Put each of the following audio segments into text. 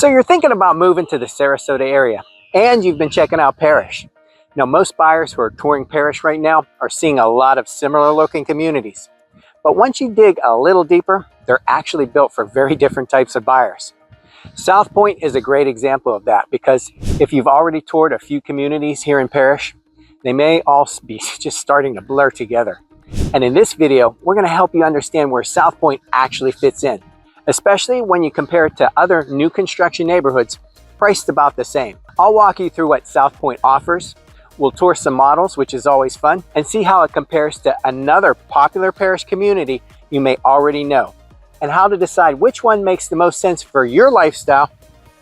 So you're thinking about moving to the Sarasota area, and you've been checking out Parrish. Now, most buyers who are touring Parrish right now are seeing a lot of similar looking communities. But once you dig a little deeper, they're actually built for very different types of buyers. Southpointe is a great example of that, because if you've already toured a few communities here in Parrish, they may all be just starting to blur together. And in this video, we're going to help you understand where Southpointe actually fits in, especially when you compare it to other new construction neighborhoods priced about the same. I'll walk you through what Southpointe offers. We'll tour some models, which is always fun, and see how it compares to another popular Parrish community you may already know, and how to decide which one makes the most sense for your lifestyle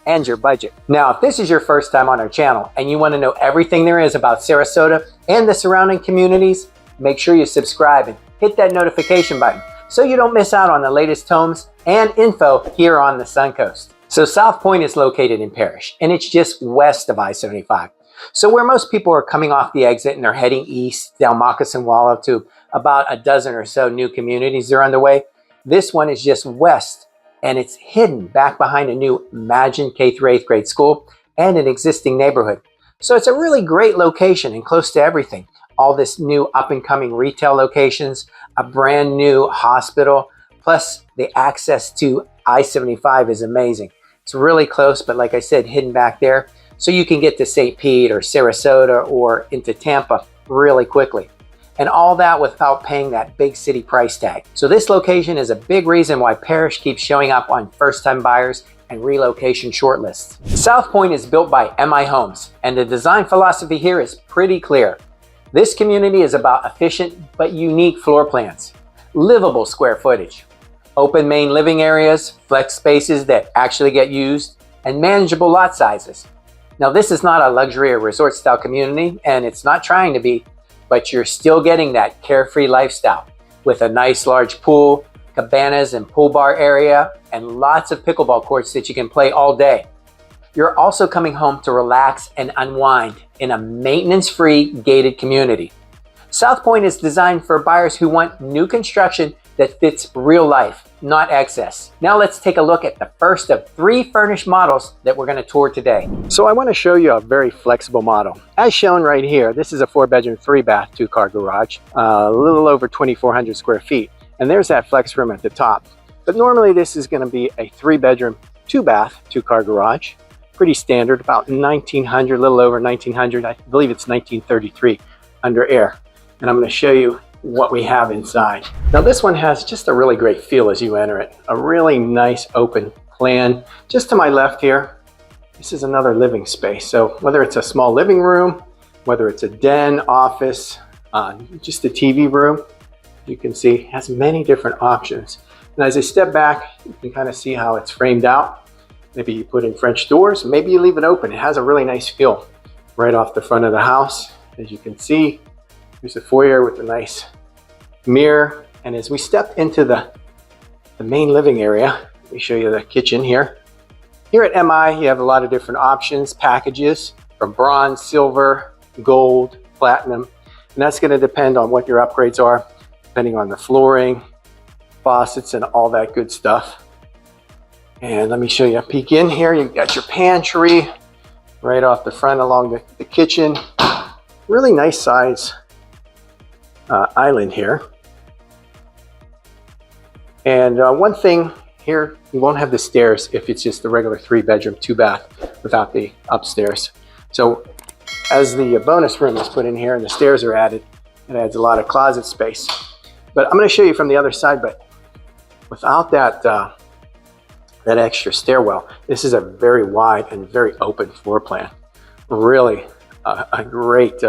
and your budget. Now, if this is your first time on our channel and you want to know everything there is about Sarasota and the surrounding communities, make sure you subscribe and hit that notification button so you don't miss out on the latest homes and info here on the Suncoast. So Southpointe is located in Parrish, and it's just west of I-75. So where most people are coming off the exit and they're heading east down Moccasin Wallow to about a dozen or so new communities that are underway, this one is just west, and it's hidden back behind a new Imagine K through 8th grade school and an existing neighborhood. So it's a really great location and close to everything. All this new up-and-coming retail locations, a brand new hospital, plus the access to I-75 is amazing. It's really close, but like I said, hidden back there, so you can get to St. Pete or Sarasota or into Tampa really quickly. And all that without paying that big city price tag. So this location is a big reason why Parrish keeps showing up on first-time buyers and relocation shortlists. Southpointe is built by MI Homes, and the design philosophy here is pretty clear. This community is about efficient but unique floor plans, livable square footage, open main living areas, flex spaces that actually get used, and manageable lot sizes. Now, this is not a luxury or resort style community, and it's not trying to be, but you're still getting that carefree lifestyle with a nice large pool, cabanas and pool bar area, and lots of pickleball courts that you can play all day. You're also coming home to relax and unwind in a maintenance-free gated community. Southpointe is designed for buyers who want new construction that fits real life, not excess. Now let's take a look at the first of 3 furnished models that we're going to tour today. So I want to show you a very flexible model. As shown right here, this is a 4-bedroom, 3-bath, 2-car garage, a little over 2,400 square feet. And there's that flex room at the top. But normally this is going to be a 3-bedroom, 2-bath, 2-car garage. Pretty standard, about 1900, a little over 1900. I believe it's 1933 under air. And I'm going to show you what we have inside. Now this one has just a really great feel as you enter it. A really nice open plan. Just to my left here, this is another living space. So whether it's a small living room, whether it's a den, office, just a TV room, you can see it has many different options. And as I step back, you can kind of see how it's framed out. Maybe you put in French doors, maybe you leave it open. It has a really nice feel right off the front of the house. As you can see, there's a foyer with a nice mirror. And as we step into the main living area, let me show you the kitchen here. Here at MI, you have a lot of different options, packages from bronze, silver, gold, platinum. And that's going to depend on what your upgrades are, depending on the flooring, faucets, and all that good stuff. And let me show you a peek in here. You've got your pantry right off the front along the kitchen. Really nice size island here. And one thing here, you won't have the stairs if it's just the regular 3-bedroom, 2-bath without the upstairs. So as the bonus room is put in here and the stairs are added, it adds a lot of closet space. But I'm going to show you from the other side, but without that that extra stairwell, this is a very wide and very open floor plan. Really a great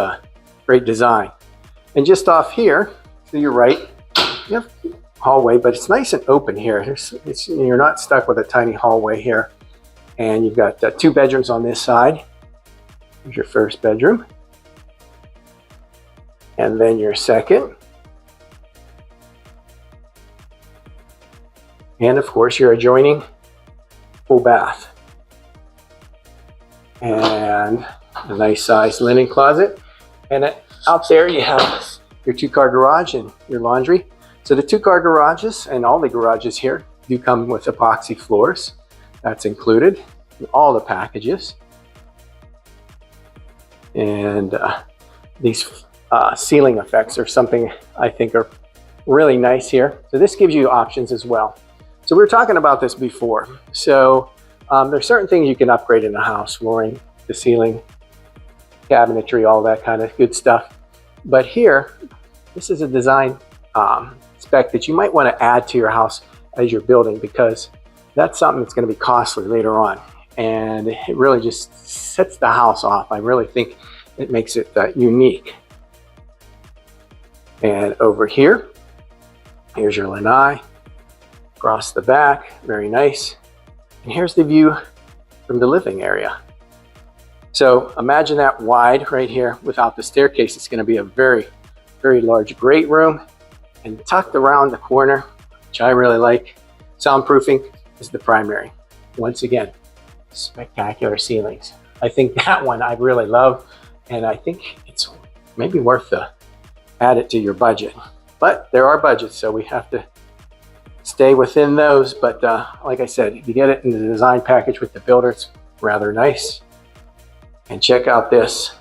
design. And just off here to your right, you have a hallway, but it's nice and open here. You're not stuck with a tiny hallway here. And you've got 2 bedrooms on this side. Here's your first bedroom. And then your second. And of course, your adjoining full bath. And a nice sized linen closet. And out there you have your 2-car garage and your laundry. So the 2-car garages and all the garages here do come with epoxy floors. That's included. all the packages. And these ceiling effects are something I think are really nice here. So this gives you options as well. So we were talking about this before. So there's certain things you can upgrade in the house: flooring, the ceiling, cabinetry, all that kind of good stuff. But here, this is a design spec that you might want to add to your house as you're building, because that's something that's going to be costly later on. And it really just sets the house off. I really think it makes it unique. And over here, here's your lanai across the back, very nice. And here's the view from the living area. So imagine that wide right here without the staircase. It's going to be a very, very large great room. And tucked around the corner, which I really like, soundproofing is the primary. Once again, spectacular ceilings. I think that one I really love, and I think it's maybe worth to add it to your budget. But there are budgets, so we have to stay within those. But like I said, if you get it in the design package with the builder, it's rather nice. And check out this.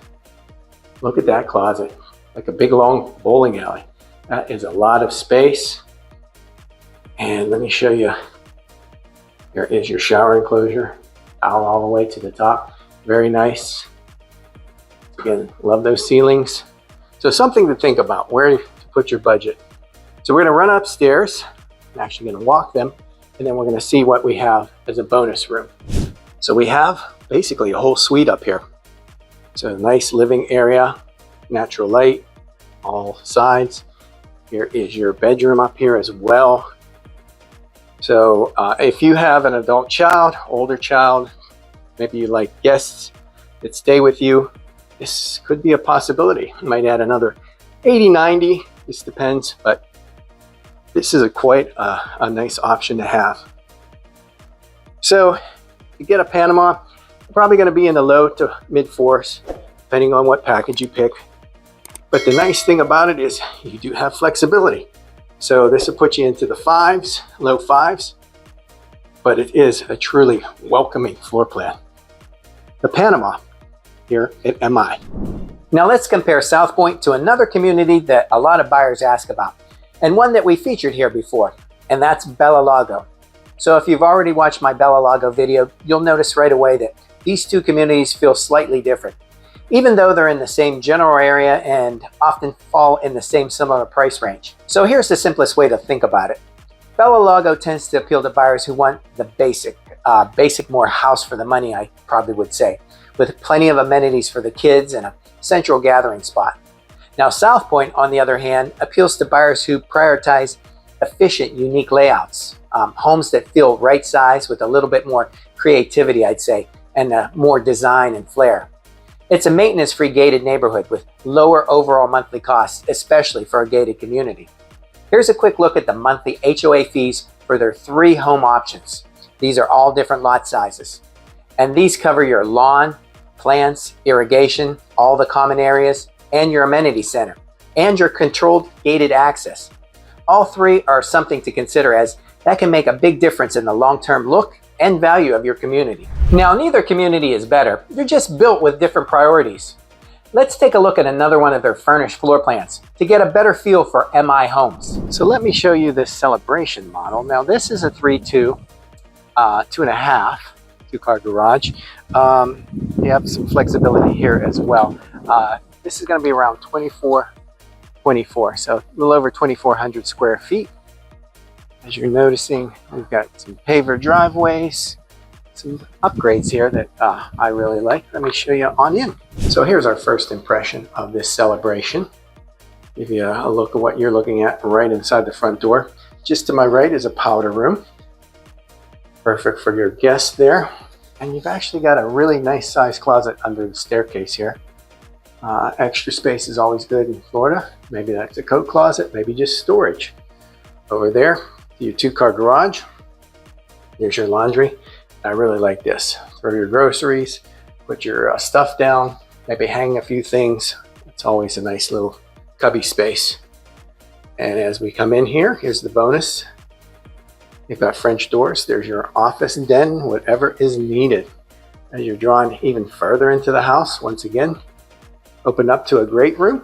Look at that closet, like a big long bowling alley. That is a lot of space. And let me show you. Here is your shower enclosure, towel all the way to the top. Very nice. Again, love those ceilings. So something to think about, where to put your budget. So we're going to run upstairs. I'm actually going to walk them, and then we're going to see what we have as a bonus room. So we have basically a whole suite up here. So a nice living area, natural light, all sides. Here is your bedroom up here as well. So if you have an adult child, older child, maybe you like guests that stay with you, this could be a possibility. You might add another 80, 90, this depends, but this is quite a nice option to have. So to get a Panama, you're probably going to be in the low to mid fours, depending on what package you pick. But the nice thing about it is you do have flexibility. So this will put you into the fives, low fives, but it is a truly welcoming floor plan. The Panama here at MI. Now let's compare Southpointe to another community that a lot of buyers ask about, and one that we featured here before, and that's Bella Lago. So if you've already watched my Bella Lago video, you'll notice right away that these two communities feel slightly different, even though they're in the same general area and often fall in the same similar price range. So here's the simplest way to think about it. Bella Lago tends to appeal to buyers who want the basic more house for the money, I probably would say, with plenty of amenities for the kids and a central gathering spot. Now Southpointe, on the other hand, appeals to buyers who prioritize efficient, unique layouts, homes that feel right size with a little bit more creativity, I'd say, and more design and flair. It's a maintenance-free gated neighborhood with lower overall monthly costs, especially for a gated community. Here's a quick look at the monthly HOA fees for their 3 home options. These are all different lot sizes. And these cover your lawn, plants, irrigation, all the common areas, and your amenity center, and your controlled gated access. All 3 are something to consider, as that can make a big difference in the long-term look and value of your community. Now, neither community is better. They're just built with different priorities. Let's take a look at another one of their furnished floor plans to get a better feel for MI homes. So let me show you this celebration model. Now this is a 3-2, 2.5, 2-car garage. You have some flexibility here as well. This is going to be around 24, so a little over 2,400 square feet. As you're noticing, we've got some paver driveways, some upgrades here that I really like. Let me show you on in. So here's our first impression of this celebration. Give you a look at what you're looking at right inside the front door. Just to my right is a powder room. Perfect for your guests there. And you've actually got a really nice sized closet under the staircase here. Extra space is always good in Florida. Maybe that's a coat closet, maybe just storage. Over there, your 2-car garage. Here's your laundry. I really like this. Throw your groceries, put your stuff down, maybe hang a few things. It's always a nice little cubby space. And as we come in here, here's the bonus. You've got French doors. There's your office den, whatever is needed. As you're drawn even further into the house, once again, open up to a great room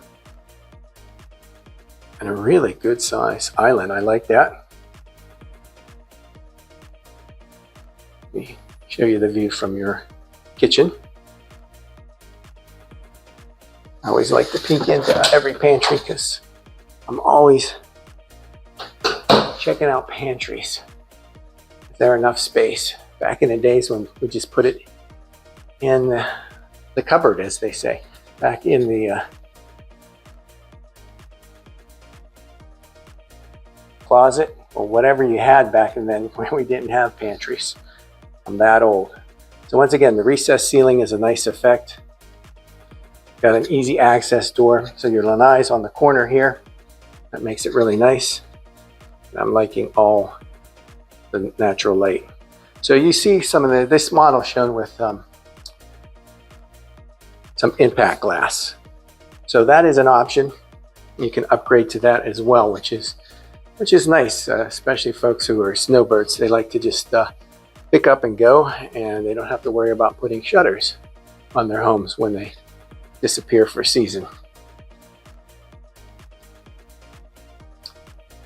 and a really good size island. I like that. Let me show you the view from your kitchen. I always like to peek into every pantry because I'm always checking out pantries. Is there enough space? Back in the days when we just put it in the cupboard, as they say, back in the closet or whatever you had back in then when we didn't have pantries. I'm that old. So once again, the recessed ceiling is a nice effect. Got an easy access door, so your lanai's on the corner here. That makes it really nice. And I'm liking all the natural light. So you see some of this model shown with some impact glass. So that is an option. You can upgrade to that as well, which is nice, especially folks who are snowbirds. They like to just pick up and go, and they don't have to worry about putting shutters on their homes when they disappear for a season.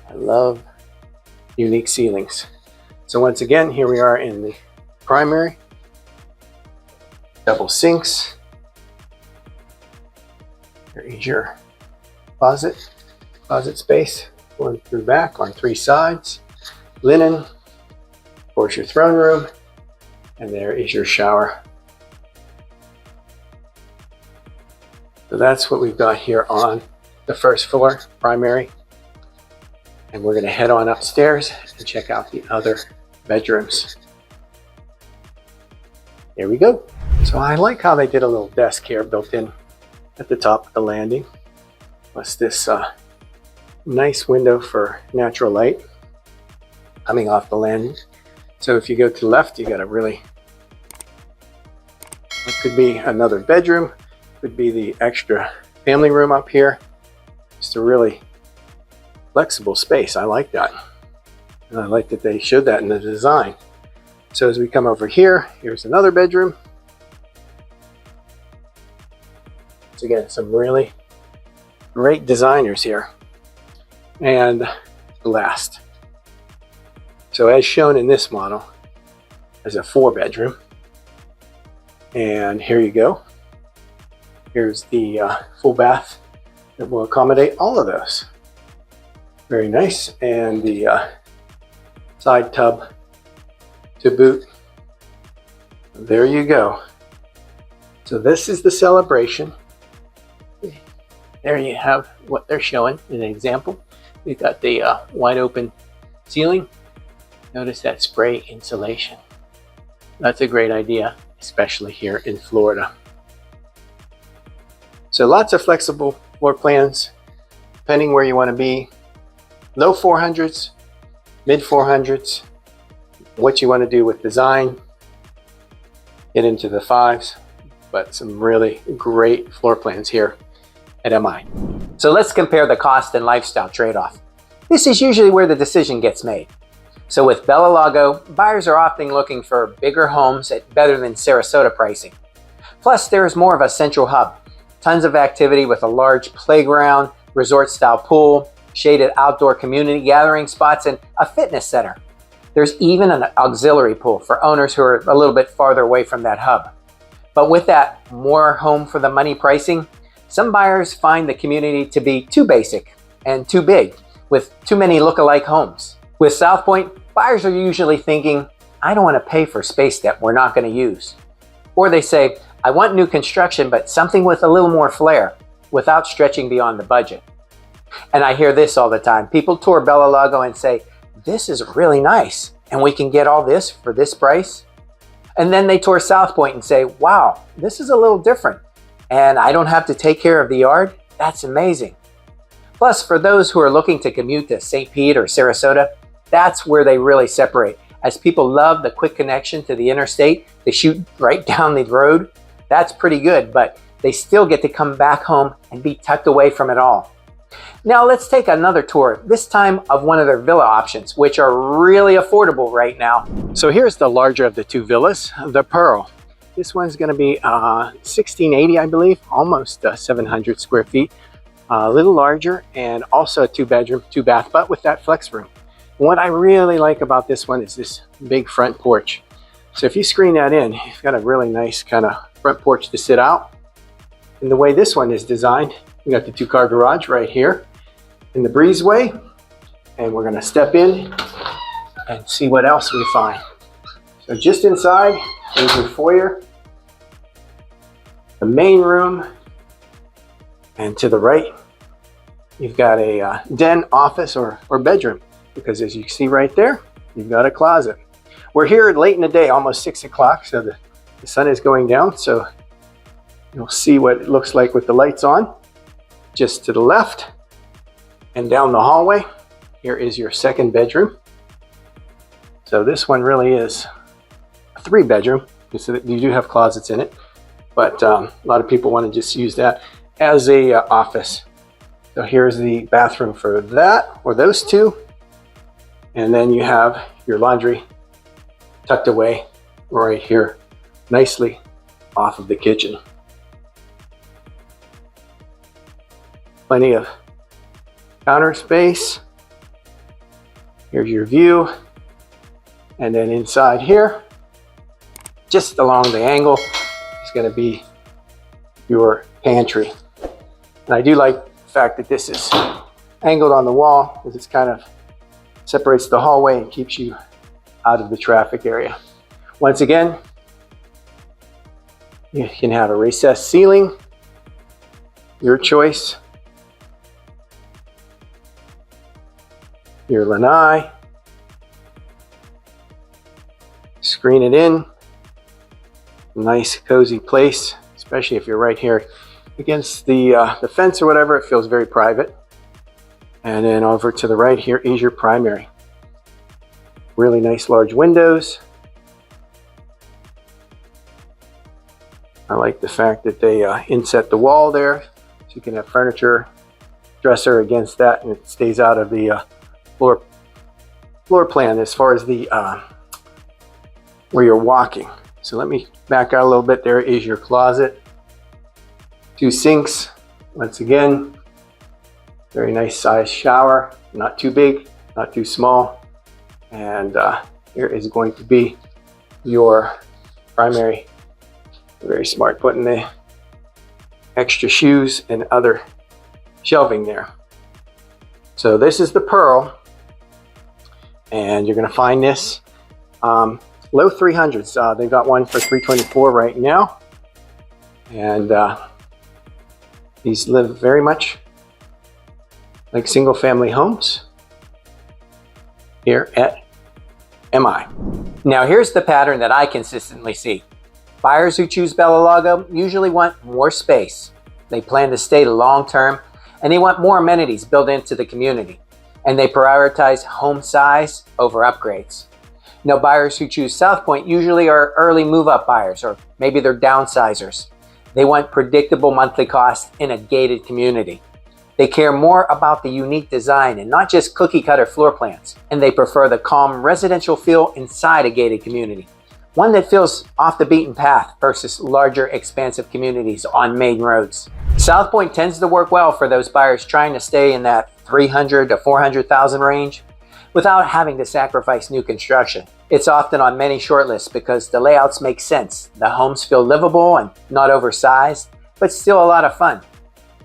I love unique ceilings. So once again, here we are in the primary. Double sinks. There is your closet space going through back on 3 sides. Linen, of course, your throne room, and there is your shower. So that's what we've got here on the first floor, primary. And we're going to head on upstairs and check out the other bedrooms. Here we go. So I like how they did a little desk here built in at the top of the landing. Plus this nice window for natural light coming off the landing. So if you go to the left, you got a really, it could be another bedroom, could be the extra family room up here. Just a really flexible space. I like that. And I like that they showed that in the design. So as we come over here, here's another bedroom. So again, some really great designers here. And last. So as shown in this model, there's a 4-bedroom. And here you go. Here's the full bath that will accommodate all of those. Very nice. And the side tub to boot. There you go. So this is the celebration. There you have what they're showing in an example. We've got the wide open ceiling. Notice that spray insulation. That's a great idea, especially here in Florida. So lots of flexible floor plans, depending where you want to be. Low 400s, mid 400s, what you want to do with design, get into the 5s, but some really great floor plans here at MI. So let's compare the cost and lifestyle trade-off. This is usually where the decision gets made. So with Bella Lago, buyers are often looking for bigger homes at better than Sarasota pricing. Plus, there is more of a central hub. Tons of activity with a large playground, resort-style pool, shaded outdoor community gathering spots, and a fitness center. There's even an auxiliary pool for owners who are a little bit farther away from that hub. But with that more home for the money pricing, some buyers find the community to be too basic and too big, with too many look-alike homes. With Southpointe, buyers are usually thinking, I don't want to pay for space that we're not going to use. Or they say, I want new construction, but something with a little more flair, without stretching beyond the budget. And I hear this all the time. People tour Bella Lago and say, this is really nice, and we can get all this for this price. And then they tour Southpointe and say, wow, this is a little different, and I don't have to take care of the yard. That's amazing. Plus, for those who are looking to commute to St. Pete or Sarasota, that's where they really separate. As people love the quick connection to the interstate, they shoot right down the road. That's pretty good, but they still get to come back home and be tucked away from it all. Now let's take another tour, this time of one of their villa options, which are really affordable right now. So here's the larger of the 2 villas, the Pearl. This one's going to be 1680, I believe, almost 700 square feet. A little larger, and also a 2-bedroom, 2-bath, but with that flex room. And what I really like about this one is this big front porch. So if you screen that in, you've got a really nice kind of front porch to sit out. And the way this one is designed, we got the 2-car garage right here in the breezeway, and we're going to step in and see what else we find. So just inside, there's your foyer, the main room, and to the right, you've got a den, office, or bedroom, because as you see right there, you've got a closet. We're here late in the day, almost 6 o'clock, so the sun is going down, so you'll see what it looks like with the lights on. Just to the left and down the hallway, here is your 2nd bedroom. So this one really is a 3-bedroom. You do have closets in it, but a lot of people want to just use that as a office. So here's the bathroom for that, or those two. And then you have your laundry tucked away right here, nicely off of the kitchen. Plenty of counter space. Here's your view. And then inside here, just along the angle, is going to be your pantry. And I do like the fact that this is angled on the wall, because it's kind of separates the hallway and keeps you out of the traffic area. Once again, you can have a recessed ceiling, your choice. Your lanai, screen it in. Nice cozy place, especially if you're right here against the fence or whatever. It feels very private. And then over to the right here is your primary. Really nice large windows. I like the fact that they inset the wall there, so you can have furniture, dresser against that, and it stays out of the floor plan as far as the where you're walking. So let me back out a little bit. There is your closet, 2 sinks. Once again, very nice sized shower, not too big, not too small. And here is going to be your primary. Very smart putting the extra shoes and other shelving there. So this is the Pearl, and you're going to find this low 300s. They've got one for $324 right now, and these live very much like single-family homes here at MI. Now here's the pattern that I consistently see. Buyers who choose Bella Lago usually want more space. They plan to stay long-term, and they want more amenities built into the community. And they prioritize home size over upgrades. Now, buyers who choose Southpointe usually are early move-up buyers, or maybe they're downsizers. They want predictable monthly costs in a gated community. They care more about the unique design and not just cookie-cutter floor plans. And they prefer the calm residential feel inside a gated community. One that feels off the beaten path versus larger, expansive communities on main roads. Southpointe tends to work well for those buyers trying to stay in that 300 to 400,000 range without having to sacrifice new construction. It's often on many shortlists because the layouts make sense. The homes feel livable and not oversized, but still a lot of fun.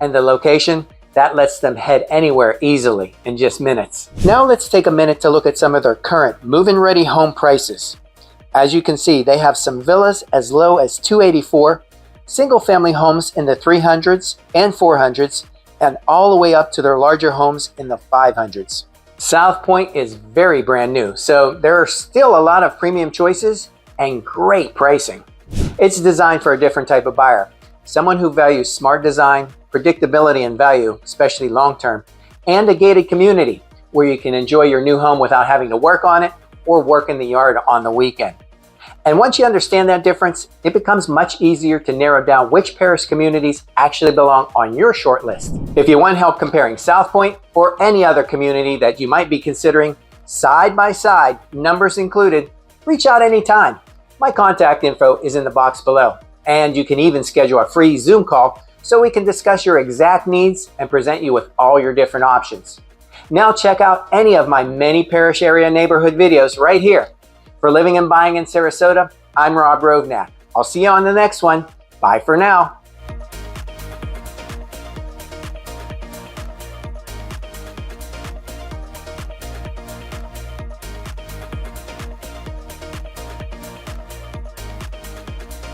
And the location, that lets them head anywhere easily in just minutes. Now let's take a minute to look at some of their current move-in ready home prices. As you can see, they have some villas as low as $284, single family homes in the 300s and 400s, and all the way up to their larger homes in the 500s. Southpointe is very brand new, so there are still a lot of premium choices and great pricing. It's designed for a different type of buyer, someone who values smart design, predictability and value, especially long-term, and a gated community where you can enjoy your new home without having to work on it or work in the yard on the weekend. And once you understand that difference, it becomes much easier to narrow down which Parrish communities actually belong on your short list. If you want help comparing Southpointe or any other community that you might be considering, side by side, numbers included, reach out anytime. My contact info is in the box below, and you can even schedule a free Zoom call so we can discuss your exact needs and present you with all your different options. Now check out any of my many Parrish area neighborhood videos right here. For living and buying in Sarasota, I'm Rob Rovnak. I'll see you on the next one. Bye for now.